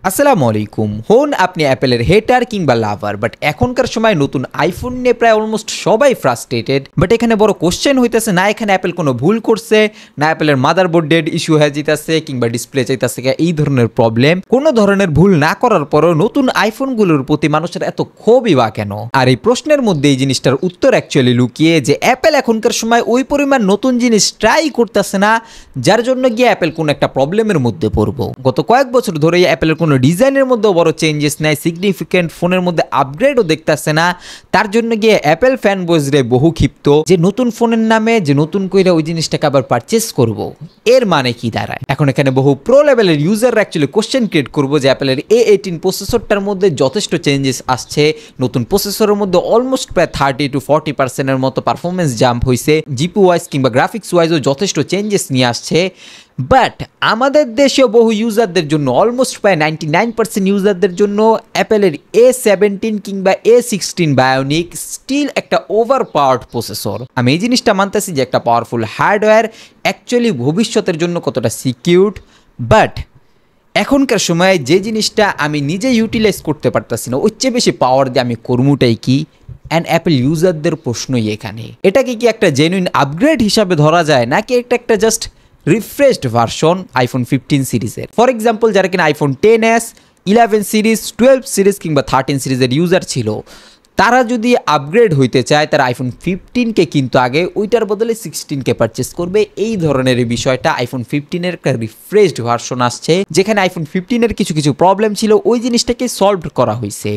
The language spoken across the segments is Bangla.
আসসালামু আলাইকুম। হন আপনি অ্যাপেলের হেটার কিংবা লাভার, বাট এখনকার সময় নতুন আইফোন নিয়ে প্রায় অলমোস্ট সবাই ফ্রাস্ট্রেটেড। বাট এখানে বড় কোশ্চেন হইতেছে না এখানে অ্যাপেল কোনো ভুল করছে, না অ্যাপেলের মাদারবোর্ড ডেড ইস্যু হয়ে যেতেছে কিংবা ডিসপ্লে চাইতেছে, এই ধরনের প্রবলেম। কোনো ধরনের ভুল না করার পরও নতুন আইফোনগুলোর প্রতি মানুষের এত ক্ষোভই বা কেন? আর এই প্রশ্নের মধ্যে এই জিনিসটার উত্তর অ্যাকচুয়ালি লুকিয়ে, যে অ্যাপেল এখনকার সময় ওই পরিমাণ নতুন জিনিস ট্রাই করতেছে না, যার জন্য গিয়ে অ্যাপেল কোনো একটা প্রবলেমের মধ্যে পড়বো। গত কয়েক বছর ধরেই অ্যাপেলের কোনো ডিজাইনের মধ্যেও বড় চেঞ্জেস নাই, সিগনিফিকেন্ট ফোনের মধ্যে আপগ্রেডও দেখতেছে না। তার জন্য গিয়ে অ্যাপেল ফ্যান বয়েজরে বহু ক্ষিপ্ত, যে নতুন ফোনের নামে যে নতুন কইরা ওই জিনিসটাকে আবার পারচেস করব, এর মানে কি দাঁড়ায়? এখন এখানে বহু প্রো লেভেলের ইউজাররা অ্যাকচুয়ালি কোশ্চেন ক্রিয়েট করবো যে অ্যাপেলের A18 প্রসেসরটার মধ্যে যথেষ্ট চেঞ্জেস আসছে, নতুন প্রসেসরের মধ্যে অলমোস্ট প্রায় 30 to 40% মতো পারফরমেন্স জাম্প হয়েছে, জিপি ওয়াইজ কিংবা গ্রাফিক্স ওয়াইজও যথেষ্ট চেঞ্জেস নিয়ে আসছে। বাট আমাদের দেশেও বহু ইউজারদের জন্য, অলমোস্ট প্রায় 99% ইউজারদের জন্য অ্যাপেলের A17 কিংবা A16 বায়োনিক স্টিল একটা ওভার পাওয়ার্ড প্রসেসর। আমি এই জিনিসটা মানতেছি যে একটা পাওয়ারফুল হার্ডওয়্যার অ্যাকচুয়ালি ভবিষ্যতের জন্য কতটা সিকিউরড, বাট এখনকার সময়ে যে জিনিসটা আমি নিজে ইউটিলাইজ করতে পারতেছি না, ওর চেয়ে বেশি পাওয়ার দিয়ে আমি কর্মটাই কি? অ্যান্ড অ্যাপেল ইউজারদের প্রশ্নই এখানে, এটাকে কি একটা জেনুইন আপগ্রেড হিসাবে ধরা যায়, নাকি এটা একটা জাস্ট রিফ্রেশড ভার্সন আইফোন 15 সিরিজের? ফর এক্সাম্পল, যারা কিনা আইফোন 10s, 11 সিরিজ, 12 সিরিজ কিংবা 13 সিরিজের ইউজার ছিল, তারা যদি আপগ্রেড হইতে চায় তারা আইফোন 15কে কিন্তু আগে ওইটার বদলে 16কে পারচেস করবে। এই ধরনের বিষয়টা আইফোন 15-এর একটা রিফ্রেশড ভার্সন আসছে, যেখানে আইফোন 15-এর কিছু কিছু প্রবলেম ছিল, ওই জিনিসটাকে সলভ করা হয়েছে।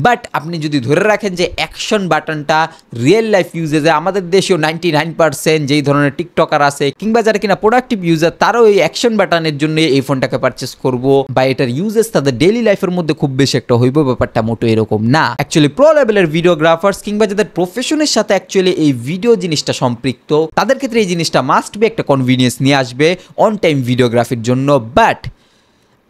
বাট আপনি যদি ধরে রাখেন যে অ্যাকশন বাটনটা রিয়েল লাইফ ইউজেজে আমাদের দেশেও 99% যেই ধরনের টিকটকার আছে কিংবা যারা কিনা প্রোডাক্টিভ ইউজার, তারাও এই অ্যাকশন বাটনের জন্য এই ফোনটাকে পারচেস করব, বা এটার ইউজেস তাদের ডেইলি লাইফের মধ্যে খুব বেশি একটা হইব, ব্যাপারটা মোটো এরকম না। অ্যাকচুয়ালি প্রো লেভেলের ভিডিওগ্রাফার্স কিংবা যাদের প্রফেশনের সাথে অ্যাকচুয়ালি এই ভিডিও জিনিসটা সম্পৃক্ত, তাদের ক্ষেত্রে এই জিনিসটা মাস্ট বি একটা কনভিনিয়েন্স নিয়ে আসবে অন টাইম ভিডিওগ্রাফির জন্য। বাট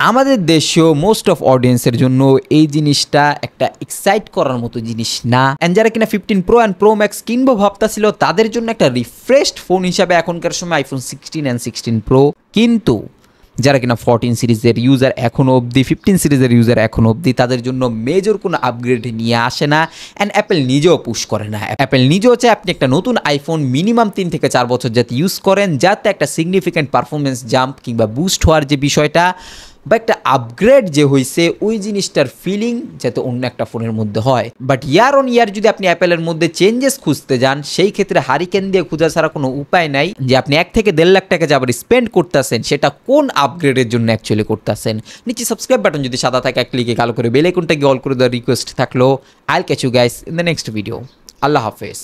আমাদের দেশেও মোস্ট অফ অডিয়েন্সের জন্য এই জিনিসটা একটা এক্সাইট করার মতো জিনিস না। অ্যান্ড যারা কিনা 15 প্রো অ্যান্ড প্রো ম্যাক্স কিনবো ভাবতাছিল, তাদের জন্য একটা রিফ্রেশড ফোন হিসাবে এখনকার সময় আইফোন 16 অ্যান্ড 16 প্রো। কিন্তু যারা কিনা 14 সিরিজের ইউজার এখনও অবধি, 15 সিরিজের ইউজার এখনও অবধি, তাদের জন্য মেজর কোনো আপগ্রেড নিয়ে আসে না, অ্যান্ড অ্যাপেল নিজেও পুশ করে না। অ্যাপেল নিজেও চায় আপনি একটা নতুন আইফোন মিনিমাম 3 থেকে 4 বছর যাতে ইউজ করেন, যাতে একটা সিগনিফিক্যান্ট পারফরমেন্স জাম্প কিংবা বুস্ট হওয়ার যে বিষয়টা বা একটা আপগ্রেড যে হয়েছে, ওই জিনিসটার ফিলিং যাতে অন্য একটা ফোনের মধ্যে হয়। বাট ইয়ার অন ইয়ার যদি আপনি অ্যাপেলের মধ্যে চেঞ্জেস খুঁজতে যান, সেই ক্ষেত্রে হারিকেন দিয়ে খোঁজা ছাড়া কোনো উপায় নাই যে আপনি 1 থেকে 1.5 লাখ টাকা যে আবার স্পেন্ড করতেছেন, সেটা কোন আপগ্রেডের জন্য অ্যাকচুয়ালি করতেছেন। নিচে সাবস্ক্রাইব বাটন যদি সাদা থাকে, এক ক্লিকে কালো করে বেল আইকনটা গিয়ে অল করে দেওয়ার রিকোয়েস্ট থাকলো। I'll catch you guys in the next video. আল্লাহ হাফেজ।